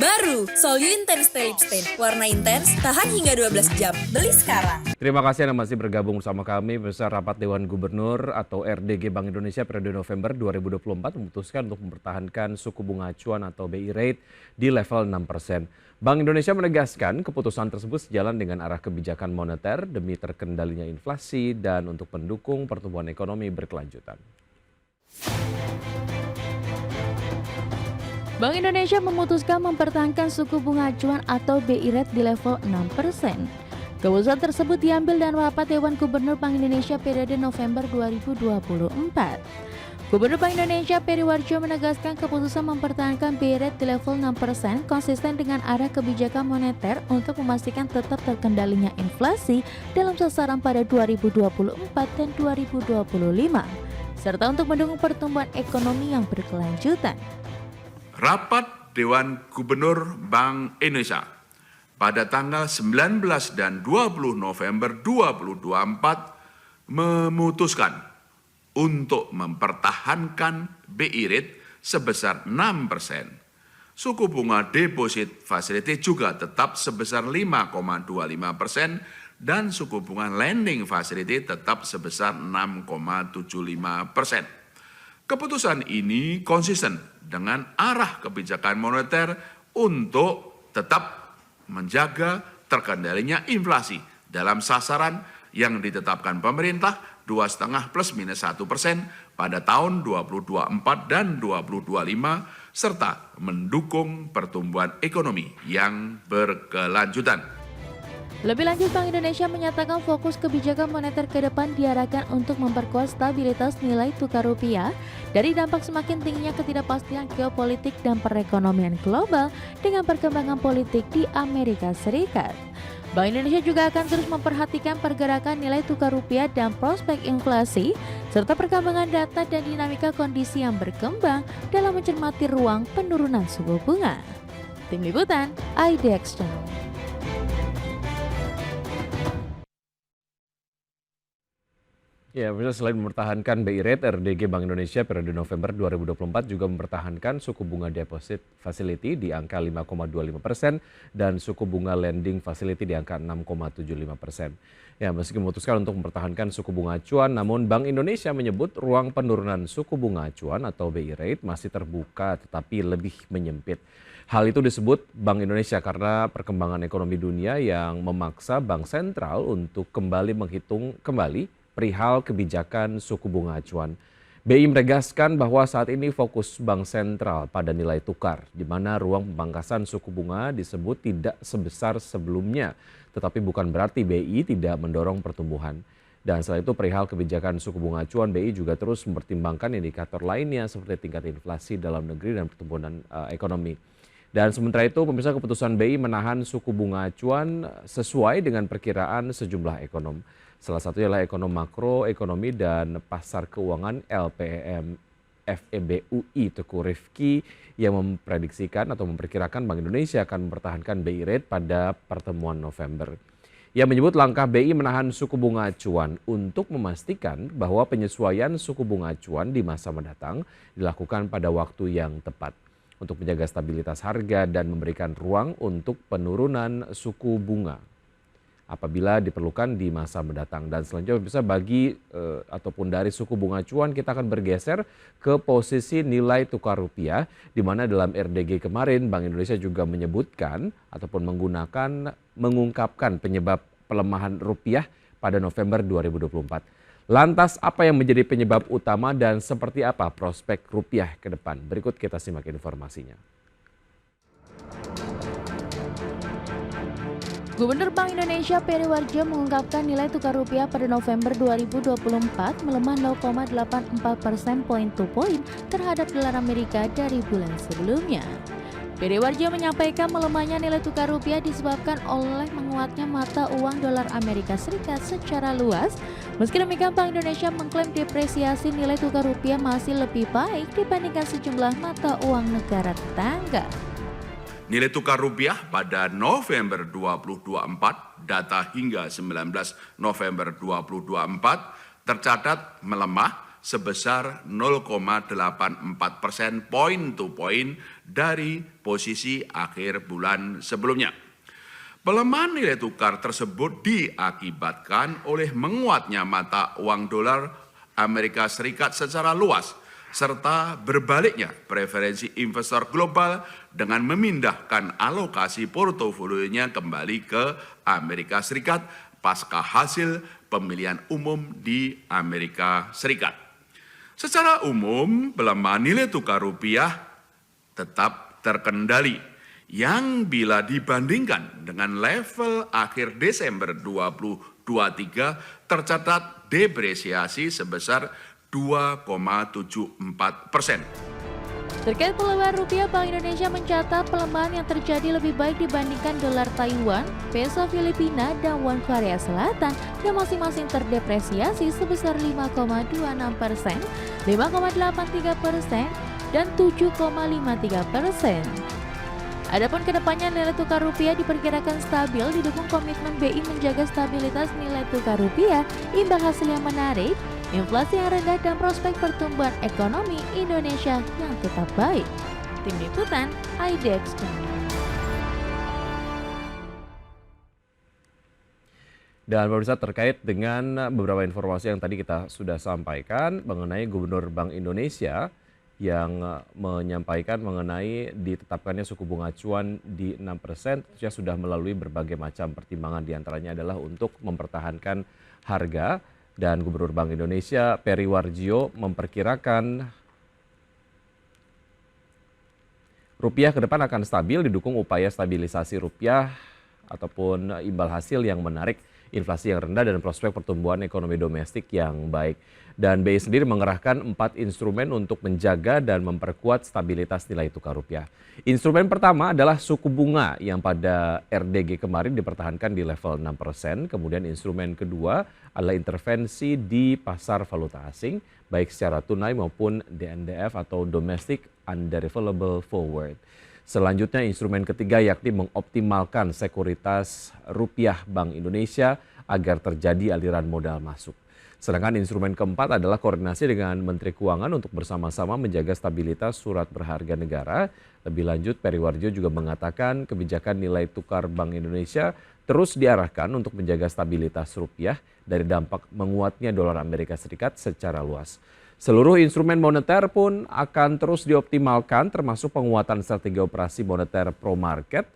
Baru, Solyu Intense Lip Stain. Warna intens, tahan hingga 12 jam. Beli sekarang. Terima kasih Anda masih bergabung bersama kami. Besar Rapat Dewan Gubernur atau RDG Bank Indonesia periode November 2024 memutuskan untuk mempertahankan suku bunga acuan atau BI rate di level 6%. Bank Indonesia menegaskan keputusan tersebut sejalan dengan arah kebijakan moneter demi terkendalinya inflasi dan untuk mendukung pertumbuhan ekonomi berkelanjutan. Bank Indonesia memutuskan mempertahankan suku bunga acuan atau BI rate di level 6%. Keputusan tersebut diambil dalam rapat Dewan Gubernur Bank Indonesia periode November 2024. Gubernur Bank Indonesia Peri Warjio menegaskan keputusan mempertahankan BI rate di level 6% konsisten dengan arah kebijakan moneter untuk memastikan tetap terkendalinya inflasi dalam sasaran pada 2024 dan 2025, serta untuk mendukung pertumbuhan ekonomi yang berkelanjutan. Rapat Dewan Gubernur Bank Indonesia pada tanggal 19 dan 20 November 2024 memutuskan untuk mempertahankan BI rate sebesar 6%. Suku bunga deposit facility juga tetap sebesar 5,25% dan suku bunga lending facility tetap sebesar 6,75%. Keputusan ini konsisten dengan arah kebijakan moneter untuk tetap menjaga terkendalinya inflasi dalam sasaran yang ditetapkan pemerintah 2,5 plus minus 1% pada tahun 2024 dan 2025 serta mendukung pertumbuhan ekonomi yang berkelanjutan. Lebih lanjut, Bank Indonesia menyatakan fokus kebijakan moneter ke depan diarahkan untuk memperkuat stabilitas nilai tukar rupiah dari dampak semakin tingginya ketidakpastian geopolitik dan perekonomian global dengan perkembangan politik di Amerika Serikat. Bank Indonesia juga akan terus memperhatikan pergerakan nilai tukar rupiah dan prospek inflasi, serta perkembangan data dan dinamika kondisi yang berkembang dalam mencermati ruang penurunan suku bunga. Tim Liputan, IDX Channel. Ya, selain mempertahankan BI rate, RDG Bank Indonesia periode November 2024 juga mempertahankan suku bunga deposit facility di angka 5,25% dan suku bunga lending facility di angka 6,75%. Ya, meski memutuskan untuk mempertahankan suku bunga acuan, namun Bank Indonesia menyebut ruang penurunan suku bunga acuan atau BI rate masih terbuka tetapi lebih menyempit. Hal itu disebut Bank Indonesia karena perkembangan ekonomi dunia yang memaksa Bank Sentral untuk menghitung kembali perihal kebijakan suku bunga acuan. BI menegaskan bahwa saat ini fokus Bank Sentral pada nilai tukar, di mana ruang pemangkasan suku bunga disebut tidak sebesar sebelumnya, tetapi bukan berarti BI tidak mendorong pertumbuhan. Dan selain itu perihal kebijakan suku bunga acuan, BI juga terus mempertimbangkan indikator lainnya seperti tingkat inflasi dalam negeri dan pertumbuhan ekonomi. Dan sementara itu, pemirsa, keputusan BI menahan suku bunga acuan sesuai dengan perkiraan sejumlah ekonom. Salah satunya adalah ekonom makro, ekonomi dan pasar keuangan LPEM FEB UI Teguh Rifki yang memprediksikan atau memperkirakan Bank Indonesia akan mempertahankan BI rate pada pertemuan November. Ia menyebut langkah BI menahan suku bunga acuan untuk memastikan bahwa penyesuaian suku bunga acuan di masa mendatang dilakukan pada waktu yang tepat untuk menjaga stabilitas harga dan memberikan ruang untuk penurunan suku bunga apabila diperlukan di masa mendatang. Dan selanjutnya bisa ataupun dari suku bunga acuan kita akan bergeser ke posisi nilai tukar rupiah, di mana dalam RDG kemarin Bank Indonesia juga menyebutkan ataupun mengungkapkan penyebab pelemahan rupiah pada November 2024. Lantas apa yang menjadi penyebab utama dan seperti apa prospek rupiah ke depan? Berikut kita simak informasinya. Gubernur Bank Indonesia Peri Warjio mengungkapkan nilai tukar rupiah pada November 2024 melemah 0,84 poin terhadap dolar Amerika dari bulan sebelumnya. Peri Warjio menyampaikan melemahnya nilai tukar rupiah disebabkan oleh menguatnya mata uang dolar Amerika Serikat secara luas. Meski demikian, Bank Indonesia mengklaim depresiasi nilai tukar rupiah masih lebih baik dibandingkan sejumlah mata uang negara tetangga. Nilai tukar rupiah pada November 2024, data hingga 19 November 2024, tercatat melemah sebesar 0,84% point to point dari posisi akhir bulan sebelumnya. Pelemahan nilai tukar tersebut diakibatkan oleh menguatnya mata uang dolar Amerika Serikat secara luas, serta berbaliknya preferensi investor global dengan memindahkan alokasi portofolionya kembali ke Amerika Serikat pasca hasil pemilihan umum di Amerika Serikat. Secara umum, pelemahan nilai tukar rupiah tetap terkendali, yang bila dibandingkan dengan level akhir Desember 2023 tercatat depresiasi sebesar 2,74%. Terkait pelemahan rupiah, Bank Indonesia mencatat pelemahan yang terjadi lebih baik dibandingkan dolar Taiwan, peso Filipina, dan won Korea Selatan yang masing-masing terdepresiasi sebesar 5,26%, 5,83%, dan 7,53%. Adapun kedepannya nilai tukar rupiah diperkirakan stabil didukung komitmen BI menjaga stabilitas nilai tukar rupiah, imbal hasil yang menarik, inflasi yang rendah, dan prospek pertumbuhan ekonomi Indonesia yang tetap baik. Tim Liputan, IDX. Dan pemirsa, terkait dengan beberapa informasi yang tadi kita sudah sampaikan mengenai Gubernur Bank Indonesia yang menyampaikan mengenai ditetapkannya suku bunga acuan di 6%, tentunya sudah melalui berbagai macam pertimbangan, diantaranya adalah untuk mempertahankan harga. Dan Gubernur Bank Indonesia Peri Warjio memperkirakan rupiah ke depan akan stabil didukung upaya stabilisasi rupiah ataupun imbal hasil yang menarik, inflasi yang rendah, dan prospek pertumbuhan ekonomi domestik yang baik. Dan BI sendiri mengerahkan 4 instrumen untuk menjaga dan memperkuat stabilitas nilai tukar rupiah. Instrumen pertama adalah suku bunga yang pada RDG kemarin dipertahankan di level 6%. Kemudian instrumen kedua adalah intervensi di pasar valuta asing, baik secara tunai maupun DNDF atau Domestic Undeliverable Forward. Selanjutnya instrumen ketiga yakni mengoptimalkan sekuritas rupiah Bank Indonesia agar terjadi aliran modal masuk. Sedangkan instrumen keempat adalah koordinasi dengan Menteri Keuangan untuk bersama-sama menjaga stabilitas surat berharga negara. Lebih lanjut, Peri Warjio juga mengatakan kebijakan nilai tukar Bank Indonesia terus diarahkan untuk menjaga stabilitas rupiah dari dampak menguatnya dolar Amerika Serikat secara luas. Seluruh instrumen moneter pun akan terus dioptimalkan, termasuk penguatan strategi operasi moneter pro market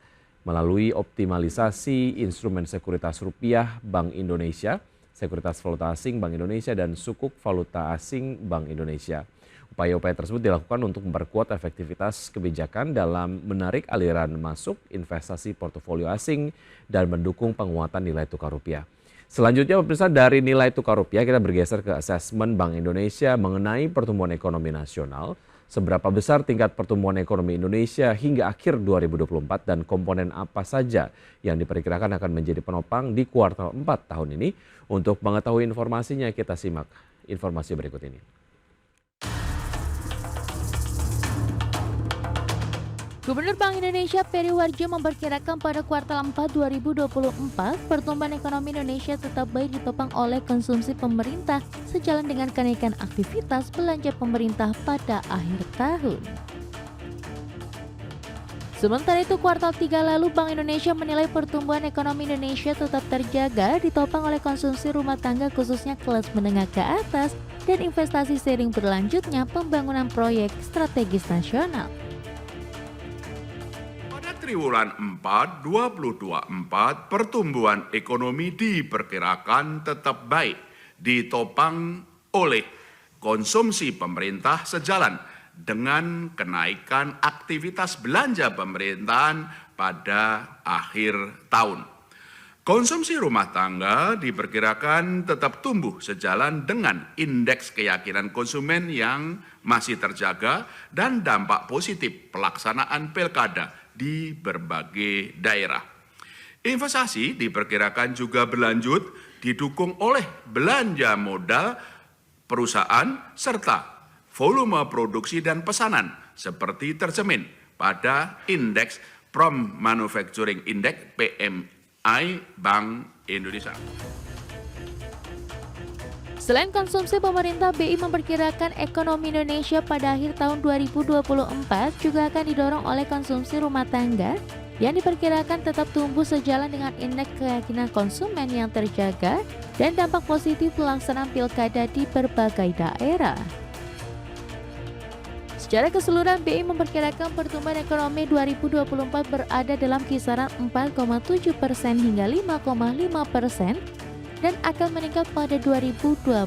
melalui optimalisasi instrumen sekuritas rupiah Bank Indonesia, sekuritas valuta asing Bank Indonesia, dan sukuk valuta asing Bank Indonesia. Upaya-upaya tersebut dilakukan untuk memperkuat efektivitas kebijakan dalam menarik aliran masuk investasi portofolio asing dan mendukung penguatan nilai tukar rupiah. Selanjutnya, pemirsa, dari nilai tukar rupiah kita bergeser ke asesmen Bank Indonesia mengenai pertumbuhan ekonomi nasional. Seberapa besar tingkat pertumbuhan ekonomi Indonesia hingga akhir 2024 dan komponen apa saja yang diperkirakan akan menjadi penopang di kuartal 4 tahun ini? Untuk mengetahui informasinya, kita simak informasi berikut ini. Gubernur Bank Indonesia Peri Warjio memperkirakan pada kuartal 4 2024 pertumbuhan ekonomi Indonesia tetap baik ditopang oleh konsumsi pemerintah sejalan dengan kenaikan aktivitas belanja pemerintah pada akhir tahun. Sementara itu, kuartal 3 lalu Bank Indonesia menilai pertumbuhan ekonomi Indonesia tetap terjaga ditopang oleh konsumsi rumah tangga khususnya kelas menengah ke atas dan investasi seiring berlanjutnya pembangunan proyek strategis nasional. Triwulan 4 2024 pertumbuhan ekonomi diperkirakan tetap baik ditopang oleh konsumsi pemerintah sejalan dengan kenaikan aktivitas belanja pemerintahan pada akhir tahun. Konsumsi rumah tangga diperkirakan tetap tumbuh sejalan dengan indeks keyakinan konsumen yang masih terjaga dan dampak positif pelaksanaan pilkada di berbagai daerah. Investasi diperkirakan juga berlanjut didukung oleh belanja modal perusahaan serta volume produksi dan pesanan seperti tercermin pada indeks Prom Manufacturing Index PMI Bank Indonesia. Selain konsumsi, pemerintah BI memperkirakan ekonomi Indonesia pada akhir tahun 2024 juga akan didorong oleh konsumsi rumah tangga yang diperkirakan tetap tumbuh sejalan dengan indeks keyakinan konsumen yang terjaga dan dampak positif pelaksanaan pilkada di berbagai daerah. Secara keseluruhan, BI memperkirakan pertumbuhan ekonomi 2024 berada dalam kisaran 4,7% hingga 5,5% dan akan meningkat pada 2025.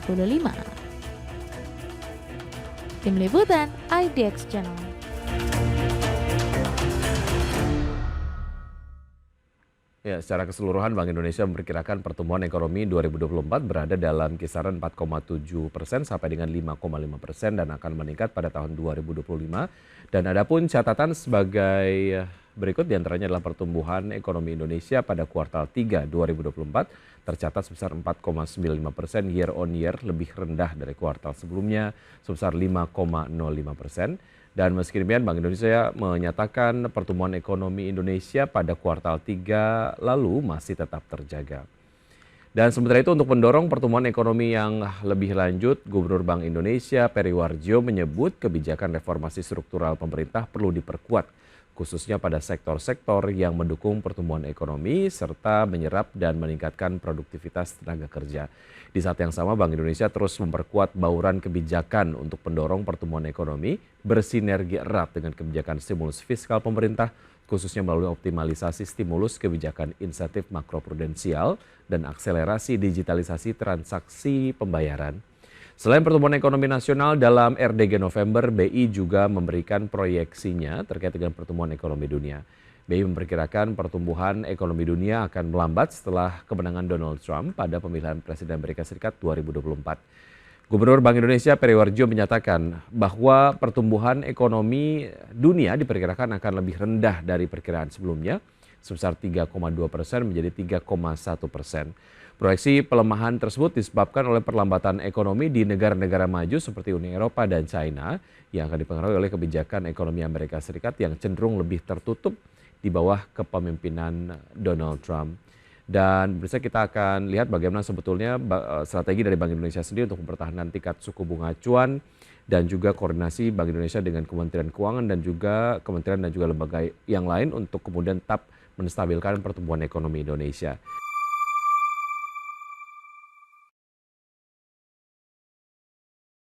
Tim Liputan IDX Channel. Ya, secara keseluruhan Bank Indonesia memperkirakan pertumbuhan ekonomi 2024 berada dalam kisaran 4,7% sampai dengan 5,5% dan akan meningkat pada tahun 2025. Dan adapun catatan sebagai berikut diantaranya adalah pertumbuhan ekonomi Indonesia pada kuartal 3 2024 tercatat sebesar 4,95% year on year, lebih rendah dari kuartal sebelumnya sebesar 5,05%. Dan meski demikian, Bank Indonesia menyatakan pertumbuhan ekonomi Indonesia pada kuartal 3 lalu masih tetap terjaga. Dan sementara itu untuk mendorong pertumbuhan ekonomi yang lebih lanjut, Gubernur Bank Indonesia Peri Warjio menyebut kebijakan reformasi struktural pemerintah perlu diperkuat, khususnya pada sektor-sektor yang mendukung pertumbuhan ekonomi serta menyerap dan meningkatkan produktivitas tenaga kerja. Di saat yang sama, Bank Indonesia terus memperkuat bauran kebijakan untuk mendorong pertumbuhan ekonomi, bersinergi erat dengan kebijakan stimulus fiskal pemerintah, khususnya melalui optimalisasi stimulus kebijakan insentif makroprudensial dan akselerasi digitalisasi transaksi pembayaran. Selain pertumbuhan ekonomi nasional, dalam RDG November, BI juga memberikan proyeksinya terkait dengan pertumbuhan ekonomi dunia. BI memperkirakan pertumbuhan ekonomi dunia akan melambat setelah kemenangan Donald Trump pada pemilihan Presiden Amerika Serikat 2024. Gubernur Bank Indonesia Peri Warjio menyatakan bahwa pertumbuhan ekonomi dunia diperkirakan akan lebih rendah dari perkiraan sebelumnya, sebesar 3,2% menjadi 3,1%. Proyeksi pelemahan tersebut disebabkan oleh perlambatan ekonomi di negara-negara maju seperti Uni Eropa dan China yang akan dipengaruhi oleh kebijakan ekonomi Amerika Serikat yang cenderung lebih tertutup di bawah kepemimpinan Donald Trump. Dan berikutnya kita akan lihat bagaimana sebetulnya strategi dari Bank Indonesia sendiri untuk mempertahankan tingkat suku bunga acuan dan juga koordinasi Bank Indonesia dengan Kementerian Keuangan dan juga kementerian dan juga lembaga yang lain untuk kemudian tetap menstabilkan pertumbuhan ekonomi Indonesia.